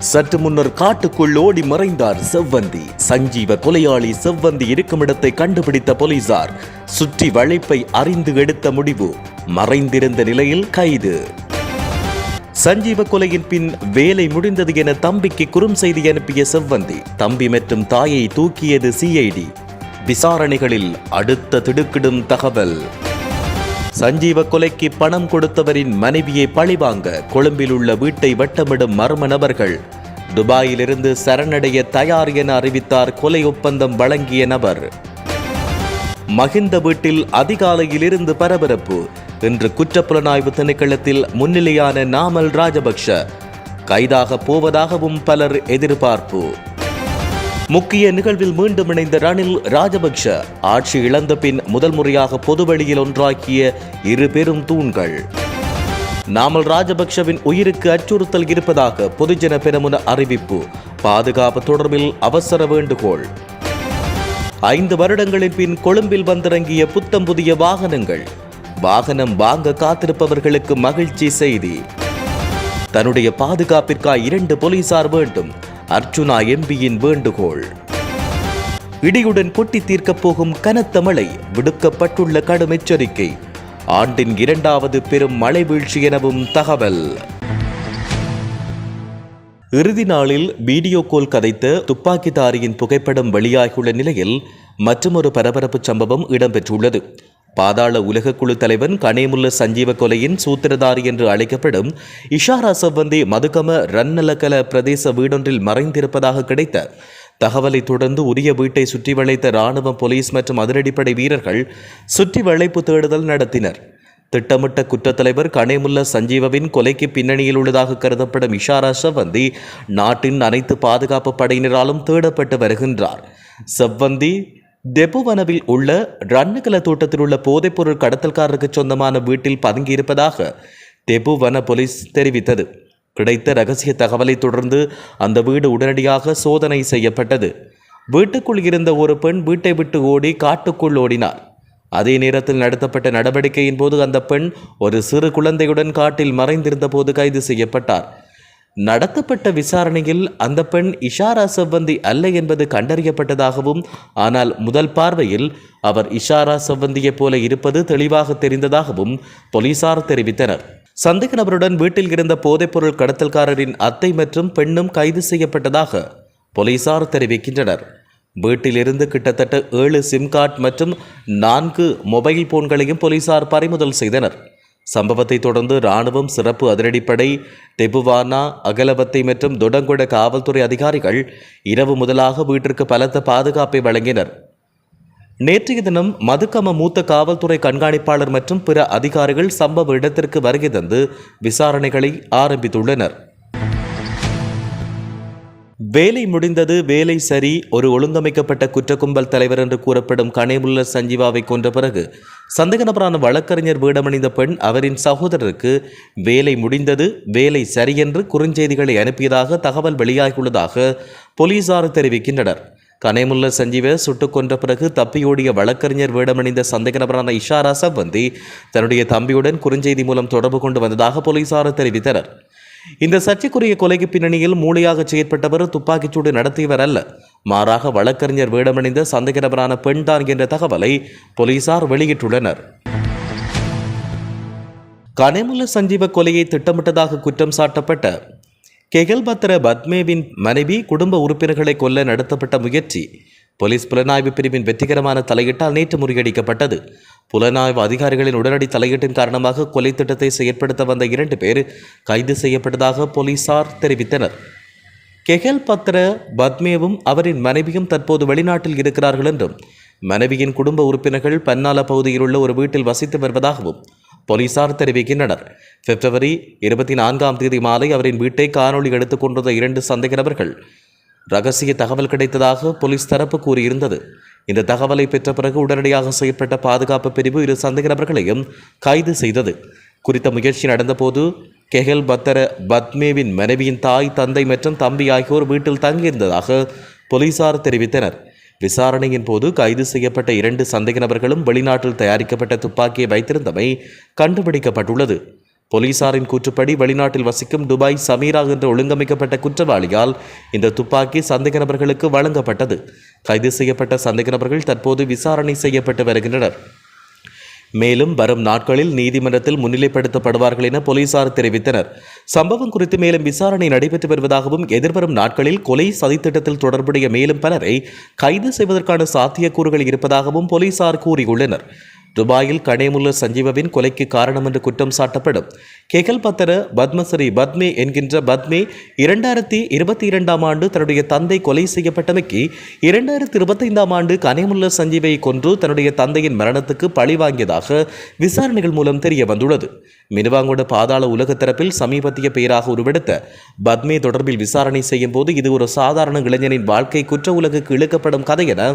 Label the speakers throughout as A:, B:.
A: சற்று முன்னர் காட்டுக்குள் ஓடி மறைந்தார் செவ்வந்தி. சஞ்சீவ கொலையாளி செவ்வந்தி இருக்கும் இடத்தை கண்டுபிடித்த போலீசார் சுற்றி வளைப்பை அறிந்து எடுத்த முடிவு, மறைந்திருந்த நிலையில் கைது. சஞ்சீவ கொலையின் பின் வேலை முடிந்தது என தம்பிக்கு குறுஞ்செய்தி அனுப்பிய செவ்வந்தி, தம்பி மற்றும் தாயை தூக்கியது சிஐடி. விசாரணைகளில் அடுத்த திடுக்கிடும் தகவல். சஞ்சீவ கொலைக்கு பணம் கொடுத்தவரின் மனைவியை பழிவாங்க கொழும்பில் உள்ள வீட்டை வட்டமிடும் மர்ம நபர்கள். துபாயிலிருந்து சரணடைய தயார் என அறிவித்தார் கொலை ஒப்பந்தம் வழங்கிய நபர். மகிந்த வீட்டில் அதிகாலையில் இருந்து பரபரப்பு. இன்று குற்றப்புலனாய்வு திணைக்களத்தில் முன்னிலையான நாமல் ராஜபக்ஷ கைதாக போவதாகவும் பலர் எதிர்பார்ப்பு. முக்கிய நிகழ்வில் மீண்டும் இணைந்த ரணில் ராஜபக்ஷ ஆட்சி இழந்த பின் முதல் முறையாக பொதுவெளியில் ஒன்றாக்கிய இரு பெரும் தூண்கள். நாமல் ராஜபக்ஷவின் உயிருக்கு அச்சுறுத்தல் இருப்பதாக பொதுஜன பெரமுன அறிவிப்பு. பாதுகாப்பு தொடர்பில் அவசர வேண்டுகோள். 5 வருடங்களின் பின் கொழும்பில் வந்திறங்கிய புத்தம் புதிய வாகனங்கள். வாகனம் வாங்க காத்திருப்பவர்களுக்கு மகிழ்ச்சி செய்தி. தன்னுடைய பாதுகாப்பிற்காக 2 போலீசார் வேண்டும், அர்ச்சுனா எம்பியின் வேண்டுகோள். இடியுடன் கொட்டி தீர்க்கப் போகும் கனத்த மழை, விடுக்கப்பட்டுள்ள கடும் எச்சரிக்கை. ஆண்டின் 2வது பெரும் மழை வீழ்ச்சி எனவும் தகவல். இறுதி நாளில் வீடியோ கால் கதைத்த துப்பாக்கிதாரியின் புகைப்படம் வெளியாகியுள்ள நிலையில் மற்றொரு பரபரப்பு சம்பவம் இடம்பெற்றுள்ளது. பாதாள உலக குழு தலைவன் கனேமுல்ல சஞ்சீவ கொலையின் சூத்திரதாரி என்று அழைக்கப்படும் இஷாரா செவ்வந்தி மதுகம ரன்னலகல பிரதேச வீடொன்றில் மறைந்திருப்பதாக கிடைத்த தகவலை தொடர்ந்து உரிய வீட்டை சுற்றி வளைத்த இராணுவம், போலீஸ் மற்றும் அதிரடிப்படை வீரர்கள் சுற்றி வளைப்பு தேடுதல் நடத்தினர். திட்டமிட்ட குற்றத்தலைவர் கனேமுல்ல சஞ்சீவவின் கொலைக்கு பின்னணியில் உள்ளதாக கருதப்படும் இஷாரா செவ்வந்தி நாட்டின் அனைத்து பாதுகாப்பு படையினராலும் தேடப்பட்டு வருகின்றார். செவ்வந்தி தெபுவனவில் உள்ள ரன்னகல தோட்டத்தில் உள்ள போதைப்பொருள் கடத்தல்காரருக்கு சொந்தமான வீட்டில் பதுங்கியிருப்பதாக தெபுவன போலீஸ் தெரிவித்தது. கிடைத்த ரகசிய தகவலை தொடர்ந்து அந்த வீடு உடனடியாக சோதனை செய்யப்பட்டது. வீட்டுக்குள் இருந்த ஒரு பெண் வீட்டை விட்டு ஓடி காட்டுக்குள் ஓடினார். அதே நேரத்தில் நடத்தப்பட்ட நடவடிக்கையின் போது அந்த பெண் ஒரு சிறு குழந்தையுடன் காட்டில் மறைந்திருந்த போது கைது செய்யப்பட்டார். நடத்தப்பட்ட விசாரணையில் அந்த பெண் இஷாரா செவ்வந்தி அல்ல என்பது கண்டறியப்பட்டதாகவும், ஆனால் முதல் பார்வையில் அவர் இஷாரா செவ்வந்தியைப் போல இருப்பது தெளிவாக தெரிந்ததாகவும் போலீசார் தெரிவித்தனர். சந்தேக நபருடன் வீட்டில் இருந்த போதைப்பொருள் கடத்தல்காரரின் அத்தை மற்றும் பெண்ணும் கைது செய்யப்பட்டதாக போலீசார் தெரிவிக்கின்றனர். வீட்டிலிருந்து கிட்டத்தட்ட 7 சிம் கார்டு மற்றும் 4 மொபைல் போன்களையும் போலீசார் பறிமுதல் செய்தனர். சம்பவத்தை தொடர்ந்து இராணுவம், சிறப்பு அதிரடிப்படை, தெபுவானா, அகலவத்தை மற்றும் தொடங்குட காவல்துறை அதிகாரிகள் இரவு முதலாக வீட்டிற்கு பலத்த பாதுகாப்பை வழங்கினர். நேற்றைய தினம் மதுக்கம மூத்த காவல்துறை கண்காணிப்பாளர் மற்றும் பிற அதிகாரிகள் சம்பவ இடத்திற்கு வருகை தந்து விசாரணைகளை ஆரம்பித்துள்ளனர். வேலை முடிந்தது, வேலை சரி. ஒரு ஒழுங்கமைக்கப்பட்ட குற்ற கும்பல் தலைவர் என்று கூறப்படும் கனேமுல்ல சஞ்சீவாவை கொன்ற பிறகு சந்தேக நபரான வழக்கறிஞர் வேடமணிந்த பெண் அவரின் சகோதரருக்கு வேலை முடிந்தது, வேலை சரி என்று குறுஞ்செய்திகளை அனுப்பியதாக தகவல் வெளியாகியுள்ளதாக போலீசார் தெரிவிக்கின்றனர். கனேமுல்ல சஞ்சீவை சுட்டுக் கொன்ற பிறகு தப்பியோடிய வழக்கறிஞர் வேடமணிந்த சந்தேக நபரான இஷாரா செவ்வந்தி தன்னுடைய தம்பியுடன் குறுஞ்செய்தி மூலம் தொடர்பு கொண்டு வந்ததாக போலீசார் தெரிவித்தனர். இந்த சர்ச்சைக்குரிய கொலைக்கு பின்னணியில் மூளையாக செயற்பட்டவர் துப்பாக்கிச்சூடு நடத்தியவர் அல்ல, மாறாக வழக்கறிஞர் வேடமணிந்த சந்தேக நபரான பெண்தான் என்ற தகவலை போலீசார் வெளியிட்டுள்ளனர். கனேமுல்ல சஞ்சீவ கொலையை திட்டமிட்டதாக குற்றம் சாட்டப்பட்ட கெகல்பத்ர பத்மேவின் மனைவி குடும்ப உறுப்பினர்களை கொல்ல நடத்தப்பட்ட முயற்சி போலீஸ் புலனாய்வு பிரிவின் வெற்றிகரமான தலையீட்டால் நேற்று முறியடிக்கப்பட்டது. புலனாய்வு அதிகாரிகளின் உடனடி தலையீட்டின் காரணமாக கொலை திட்டத்தை செயற்படுத்த வந்த 2 பேர் கைது செய்யப்பட்டதாக போலீசார் தெரிவித்தனர். கெகல்பத்ர பத்மேவும் அவரின் மனைவியும் தற்போது வெளிநாட்டில் இருக்கிறார்கள் என்றும், மனைவியின் குடும்ப உறுப்பினர்கள் பன்னால பகுதியில் உள்ள ஒரு வீட்டில் வசித்து வருவதாகவும் போலீசார் தெரிவிக்கின்றனர். பிப்ரவரி 24 மாலை அவரின் வீட்டை காணொலி எடுத்துக் கொண்டிருந்த 2 சந்தேக நபர்கள் ரகசிய தகவல் கிடைத்ததாக போலீஸ் தரப்பு கூறியிருந்தது. இந்த தகவலை பெற்ற பிறகு உடனடியாக செயற்பட்ட பாதுகாப்பு பிரிவு 2 சந்தேக நபர்களையும் கைது செய்தது. குறித்த முயற்சி நடந்தபோது கெஹல் பத்தர பத்மேவின் மனைவியின் தாய், தந்தை மற்றும் தம்பி ஆகியோர் வீட்டில் தங்கியிருந்ததாக போலீசார் தெரிவித்தனர். விசாரணையின் போது கைது செய்யப்பட்ட 2 சந்தேக நபர்களும் வெளிநாட்டில் தயாரிக்கப்பட்ட துப்பாக்கியை வைத்திருந்தமை கண்டுபிடிக்கப்பட்டுள்ளது. போலீசாரின் கூற்றுப்படி வெளிநாட்டில் வசிக்கும் துபாய் சமீரா என்ற ஒழுங்கமைக்கப்பட்ட குற்றவாளியால் இந்த துப்பாக்கி சந்தேக நபர்களுக்கு வழங்கப்பட்டது. கைது செய்யப்பட்ட சந்தேக நபர்கள் தற்போது விசாரணை செய்யப்பட்டு வருகின்றனர். மேலும் வரும் நாட்களில் நீதிமன்றத்தில் முன்னிலைப்படுத்தப்படுவார்கள் என போலீசார் தெரிவித்தனர். சம்பவம் குறித்து மேலும் விசாரணை நடைபெற்று வருவதாகவும் எதிர்வரும் நாட்களில் கொலை சதித்திட்டத்தில் தொடர்புடைய மேலும் பலரை கைது செய்வதற்கான சாத்தியக்கூறுகள் இருப்பதாகவும் போலீசார் கூறியுள்ளனர். துபாயில் கனேமுல்ல சஞ்சீவவின் கொலைக்கு காரணம் என்று குற்றம் சாட்டப்படும் கெகல் பத்தர பத்மஸ்ரீ பத்மே என்கின்ற பத்மே 2022 ஆண்டு தன்னுடைய தந்தை கொலை செய்யப்பட்டமைக்கு 2025 ஆண்டு கனேமுல்ல சஞ்சீவை கொன்று தன்னுடைய தந்தையின் மரணத்துக்கு பழி வாங்கியதாக விசாரணைகள் மூலம் தெரிய வந்துள்ளது. மினுவாங்கோட பாதாள உலக தரப்பில் சமீபத்திய பெயராக உருவெடுத்த பத்மே தொடர்பில் விசாரணை செய்யும் போது இது ஒரு சாதாரண இளைஞனின் வாழ்க்கை குற்ற உலகுக்கு இழுக்கப்படும் கதை என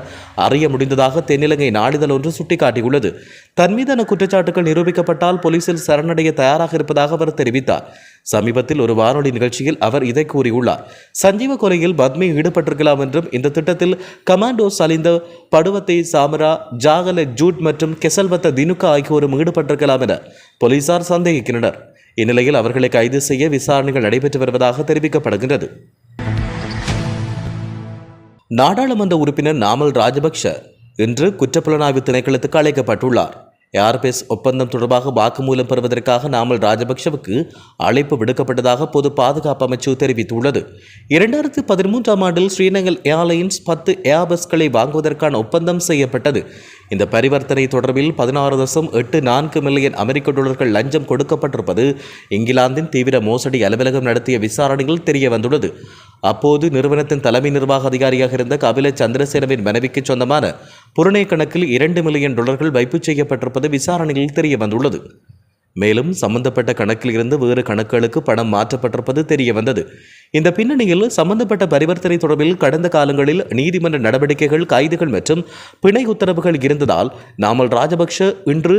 A: அறிய முடிந்ததாக தென்னிலங்கை நாளிதழ் ஒன்று சுட்டிக்காட்டியுள்ளது. தன் மீதான குற்றச்சாட்டுகள் நிரூபிக்கப்பட்டால் போலீசில் சரணடைய தயாராக இருப்பதாக அவர் தெரிவித்தார். சமீபத்தில் ஒரு வானொலி நிகழ்ச்சியில் அவர் இதை கூறியுள்ளார். சஞ்சீவ கொலையில் பத்மி ஈடுபட்டிருக்கலாம் என்றும் இந்த திட்டத்தில் கமாண்டோ சலிந்த படுவத்தை சாமரா ஜாகல ஜூட் மற்றும் கெசல்வத்த தினுக்கா ஆகியோரும் ஈடுபட்டிருக்கலாம் என போலீசார் சந்தேகிக்கின்றனர். இந்நிலையில் அவர்களை கைது செய்ய விசாரணைகள் நடைபெற்று வருவதாக தெரிவிக்கப்படுகின்றது. நாடாளுமன்ற உறுப்பினர் நாமல் ராஜபக்ஷ இன்று குற்றப்புலனாய்வு திணைக்களத்துக்கு அழைக்கப்பட்டுள்ளார். ஏர்பேஸ் ஒப்பந்தம் தொடர்பாக வாக்குமூலம் பெறுவதற்காக நாமல் ராஜபக்ஷவுக்கு அழைப்பு விடுக்கப்பட்டதாக பொது பாதுகாப்பு அமைச்சு தெரிவித்துள்ளது. 2013 ஆண்டில் ஸ்ரீநகர் ஏர்லைன்ஸ் 10 ஏர்பஸ்களை வாங்குவதற்கான ஒப்பந்தம் செய்யப்பட்டது. இந்த பரிவர்த்தனை தொடர்பில் 16.84 மில்லியன் அமெரிக்க டாலர்கள் லஞ்சம் கொடுக்கப்பட்டிருப்பது இங்கிலாந்தின் தீவிர மோசடி அலுவலகம் நடத்திய விசாரணையில் தெரிய வந்துள்ளது. அப்போது நிறுவனத்தின் தலைமை நிர்வாக அதிகாரியாக இருந்த கபில சந்திரசேனவின் மனைவிக்கு சொந்தமான புரணை கணக்கில் 2 மில்லியன் டாலர்கள் வைப்பு செய்யப்பட்டிருப்பது விசாரணையில் தெரிய வந்துள்ளது. மேலும் சம்பந்தப்பட்ட கணக்கில் இருந்து வேறு கணக்குகளுக்கு பணம் மாற்றப்பட்டிருப்பது தெரிய வந்தது. இந்த பின்னணியில் சம்பந்தப்பட்ட பரிவர்த்தனை தொடர்பில் கடந்த காலங்களில் நீதிமன்ற நடவடிக்கைகள், கைதுகள் மற்றும் பிணை உத்தரவுகள் இருந்ததால் நாமல் ராஜபக்ஷ இன்று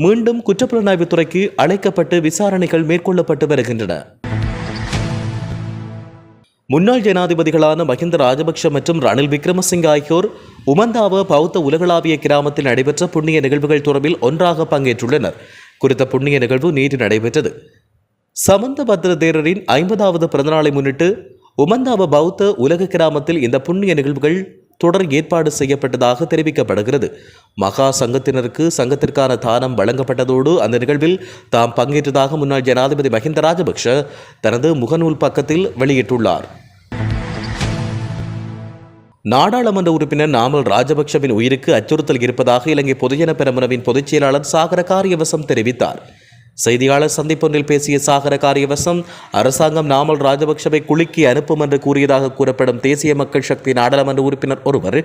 A: மீண்டும் குற்றப்புலனாய்வுத்துறைக்கு அழைக்கப்பட்டு விசாரணைகள் மேற்கொள்ளப்பட்டு வருகின்றன. முன்னாள் ஜனாதிபதிகளான மஹிந்த ராஜபக்ஷ மற்றும் ரணில் விக்ரமசிங்க ஆகியோர் உமந்தாவ பௌத்த உலகளாவிய கிராமத்தில் நடைபெற்ற புண்ணிய நிகழ்வுகள் தொடர்பில் ஒன்றாக பங்கேற்றுள்ளனர். குறித்த புண்ணிய நிகழ்வு நேற்று நடைபெற்றது. சமந்த பத்ர தேரரின் 50வது பிறந்தநாளை முன்னிட்டு உமந்தாவ பௌத்த உலக கிராமத்தில் இந்த புண்ணிய நிகழ்வுகள் தொடர் ஏற்பாடு செய்யப்பட்டதாக தெரிவிக்கப்படுகிறது. மகா சங்கத்தினருக்கு சங்கத்திற்கான தானம் வழங்கப்பட்டதோடு அந்த நிகழ்வில் தாம் பங்கேற்றதாக முன்னாள் ஜனாதிபதி மஹிந்த ராஜபக்ஷ தனது முகநூல் பக்கத்தில் வெளியிட்டுள்ளார். நாடாளுமன்ற உறுப்பினர் நாமல் ராஜபக்ஷவின் உயிருக்கு அச்சுறுத்தல் இருப்பதாக இலங்கை பொதுஜன பெரமுனவின் பொதுச் செயலாளர் சாகர காரியவசம் தெரிவித்தார். செய்தியாளர் சந்திப்பொன்றில் பேசிய சாகர காரியவசம், அரசாங்கம் நாமல் ராஜபக்ஷவை குலுக்கி அனுப்பும் என்று கூறியதாக கூறப்படும் தேசிய மக்கள் சக்தி நாடாளுமன்ற உறுப்பினர் ஒருவர்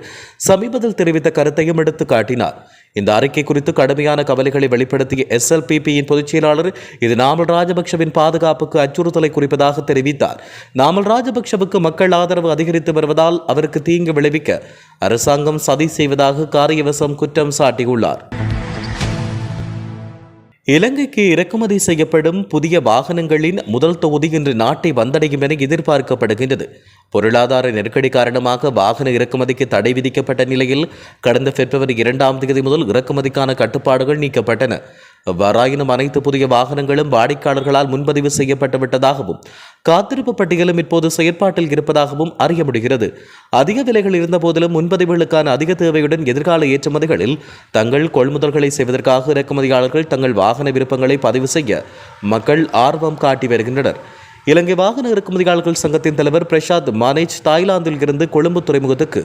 A: சமீபத்தில் தெரிவித்த கருத்தையும் எடுத்து காட்டினார். இந்த அறிக்கை குறித்து கடுமையான கவலைகளை வெளிப்படுத்திய SLPPயின் பொதுச் செயலாளர் இது நாமல் ராஜபக்ஷவின் பாதுகாப்புக்கு அச்சுறுத்தலை குறிப்பதாக தெரிவித்தார். நாமல் ராஜபக்ஷவுக்கு மக்கள் ஆதரவு அதிகரித்து வருவதால் அவருக்கு தீங்கு விளைவிக்க அரசாங்கம் சதி செய்வதாக காரியவசம் குற்றம் சாட்டியுள்ளார். இலங்கைக்கு இறக்குமதி செய்யப்படும் புதிய வாகனங்களின் முதல் தொகுதி இன்று நாட்டை வந்தடையும் என எதிர்பார்க்கப்படுகின்றது. பொருளாதார நெருக்கடி காரணமாக வாகன இறக்குமதிக்கு தடை விதிக்கப்பட்ட நிலையில் கடந்த பிப்ரவரி 2ஆம் தேதி முதல் இறக்குமதிக்கான கட்டுப்பாடுகள் நீக்கப்பட்டன. வராயினும் அனைத்து புதிய வாகனங்களும் வாடிக்கையாளர்களால் முன்பதிவு செய்யப்பட்டு விட்டதாகவும் காத்திருப்பு பட்டியலும் இப்போது செயற்பாட்டில் இருப்பதாகவும் அறிய முடிகிறது. அதிக விலைகள் இருந்த போதிலும் முன்பதிவுகளுக்கான அதிக தேவையுடன் எதிர்கால ஏற்றுமதிகளில் தங்கள் கொள்முதல்களை செய்வதற்காக இறக்குமதியாளர்கள் தங்கள் வாகன விருப்பங்களை பதிவு செய்ய மக்கள் ஆர்வம் காட்டி வருகின்றனர். இலங்கை வாகன இறக்குமதியாளர்கள் சங்கத்தின் தலைவர் பிரசாத் மானேஜ் தாய்லாந்தில் இருந்து கொழும்பு துறைமுகத்துக்கு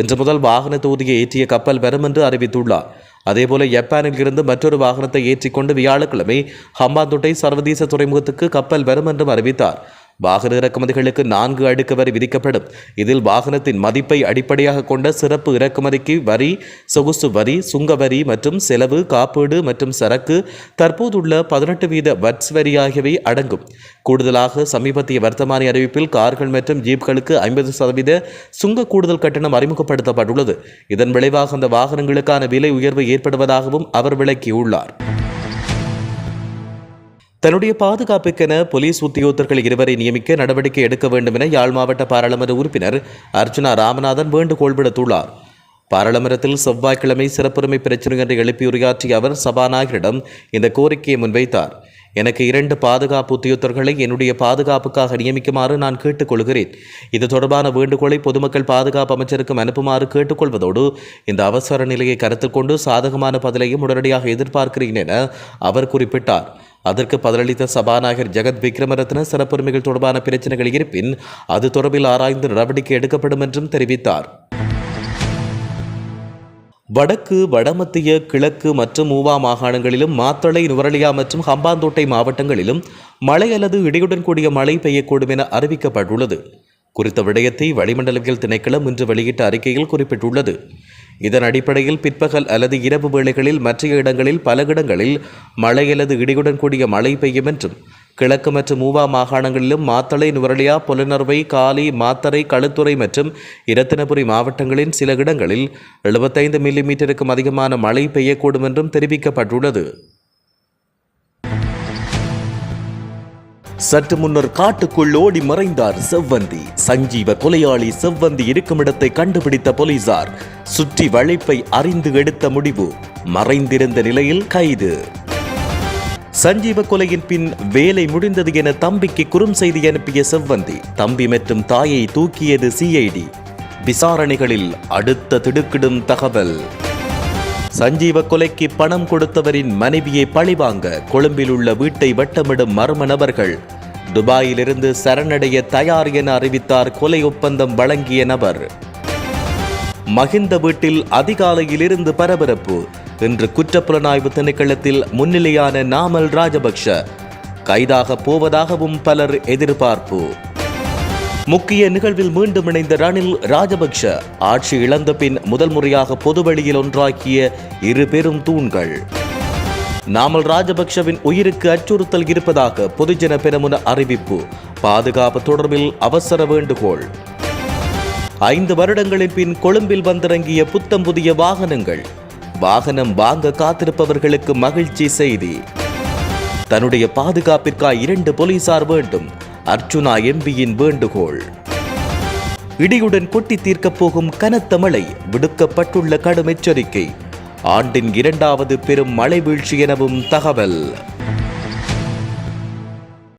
A: இன்று முதல் வாகன தொகுதியை ஏற்றிய கப்பல் வரும் என்று அறிவித்துள்ளார். அதேபோல ஜப்பானில் இருந்து மற்றொரு வாகனத்தை ஏற்றிக்கொண்டு வியாழக்கிழமை ஹம்பாந்தோட்டை சர்வதேச துறைமுகத்துக்கு கப்பல் வரும் என்றும் அறிவித்தார். வாகன இறக்குமதிகளுக்கு 4 அடுக்கு வரி விதிக்கப்படும். இதில் வாகனத்தின் மதிப்பை அடிப்படையாக கொண்ட சிறப்பு இறக்குமதிக்கு வரி, சொகுசு வரி, சுங்க வரி மற்றும் செலவு, காப்பீடு மற்றும் சரக்கு, தற்போதுள்ள 18% வட்ஸ் வரி ஆகியவை அடங்கும். கூடுதலாக சமீபத்திய வர்த்தமானி அறிவிப்பில் கார்கள் மற்றும் ஜீப்களுக்கு 50% சுங்க கூடுதல் கட்டணம் அறிமுகப்படுத்தப்பட்டுள்ளது. இதன் விளைவாக அந்த வாகனங்களுக்கான விலை உயர்வு ஏற்படுவதாகவும் அவர் விளக்கியுள்ளார். தன்னுடைய பாதுகாப்புக்கென போலீஸ் உத்தியோகத்தர்கள் 2 நியமிக்க நடவடிக்கை எடுக்க வேண்டும் என யாழ் மாவட்ட பாராளுமன்ற உறுப்பினர் அர்ச்சுனா ராமநாதன் வேண்டுகோள் விடுத்துள்ளார். பாராளுமன்றத்தில் செவ்வாய்க்கிழமை சிறப்புரிமை பிரச்சினை என்று எழுப்பி உரையாற்றிய அவர் சபாநாயகரிடம் இந்த கோரிக்கையை முன்வைத்தார். எனக்கு 2 பாதுகாப்பு உத்தியோகத்தர்களை என்னுடைய பாதுகாப்புக்காக நியமிக்குமாறு நான் கேட்டுக்கொள்கிறேன். இது தொடர்பான வேண்டுகோளை பொதுமக்கள் பாதுகாப்பு அமைச்சருக்கும் அனுப்புமாறு கேட்டுக்கொள்வதோடு இந்த அவசர நிலையை கருத்தில் கொண்டு சாதகமான பதிலையும் உடனடியாக எதிர்பார்க்கிறேன் என அவர் குறிப்பிட்டார். அதற்கு பதிலளித்த சபாநாயகர் ஜெகத் விக்ரமரத்ன சிறப்புரிமைகள் தொடர்பான பிரச்சனைகள் இருப்பின் அது தொடர்பில் ஆராய்ந்து நடவடிக்கை எடுக்கப்படும் என்றும் தெரிவித்தார். வடக்கு, வடமத்திய, கிழக்கு மற்றும் ஊவா மாகாணங்களிலும் மாத்தளை, நுவரெலியா மற்றும் ஹம்பாந்தோட்டை மாவட்டங்களிலும் மழை அல்லது இடியுடன் கூடிய மழை பெய்யக்கூடும் என அறிவிக்கப்பட்டுள்ளது. குறித்த விடயத்தை வளிமண்டலவியல் திணைக்களம் இன்று வெளியிட்ட அறிக்கையில் குறிப்பிட்டுள்ளது. இதன் அடிப்படையில் பிற்பகல் அல்லது இரவு வேளைகளில் மற்ற இடங்களில் பல இடங்களில் மழை அல்லது இடியுடன் கூடிய மழை பெய்யும் என்றும், கிழக்கு மற்றும் ஊவா மாகாணங்களிலும் மாத்தளை, நுவரெலியா, பொலனறுவை, காலி, மாத்தறை, களுத்துறை மற்றும் இரத்தினபுரி மாவட்டங்களின் சில இடங்களில் 75 மில்லிமீட்டருக்கும் அதிகமான மழை பெய்யக்கூடும் என்றும் தெரிவிக்கப்பட்டுள்ளது. சற்று முன்னர் காட்டுக்குள் ஓடி மறைந்தார் செவ்வந்தி. சஞ்சீவ கொலையாளி செவ்வந்தி இருக்கும் இடத்தை கண்டுபிடித்த போலீசார் சுற்றி வளைப்பை அறிந்து எடுத்த முடிவு, மறைந்திருந்த நிலையில் கைது. சஞ்சீவ கொலையின் பின் வேலை முடிந்தது என தம்பிக்கு குறுஞ்செய்தி அனுப்பிய செவ்வந்தி தம்பி மற்றும் தாயை தூக்கியது சிஐடி. விசாரணைகளில் அடுத்த திடுக்கிடும் தகவல். சஞ்சீவ கொலைக்கு பணம் கொடுத்தவரின் மனைவியை பழிவாங்க கொழும்பில் உள்ள வீட்டை வட்டமிடும் மர்ம நபர்கள். துபாயிலிருந்து சரணடைய தயார் என அறிவித்தார் கொலை ஒப்பந்தம் வழங்கிய நபர். மஹிந்த வீட்டில் அதிகாலையிலிருந்து பரபரப்பு. இன்று குற்றப்புலனாய்வு திணைக்களத்தில் முன்னிலையான நாமல் ராஜபக்ஷ கைதாக போவதாகவும் பலர் எதிர்பார்ப்பு. முக்கிய நிகழ்வில் மீண்டும் இணைந்த ரணில் ராஜபக்ஷ ஆட்சி இழந்த பின் முதல் முறையாக பொதுவெளியில் ஒன்றாக்கிய 2 பெரும் தூண்கள். நாமல் ராஜபக்ஷவின் உயிருக்கு அச்சுறுத்தல் இருப்பதாக பொதுஜன பெரமுன அறிவிப்பு. பாதுகாப்பு தொடர்பில் அவசர வேண்டுகோள். 5 வருடங்களின் பின் கொழும்பில் வந்திறங்கிய புத்தம் புதிய வாகனங்கள். வாகனம் வாங்க காத்திருப்பவர்களுக்கு மகிழ்ச்சி செய்தி. தன்னுடைய பாதுகாப்பிற்காக 2 போலீசார் வேண்டும். அர்ச்சுனா எம்பியின் வேண்டுகோள். இடியுடன் கொட்டி தீர்க்கப் போகும் கனத்த மழை, விடுக்கப்பட்டுள்ள கடும் எச்சரிக்கை. ஆண்டின் 2வது பெரும் மழை வீழ்ச்சி எனவும் தகவல்.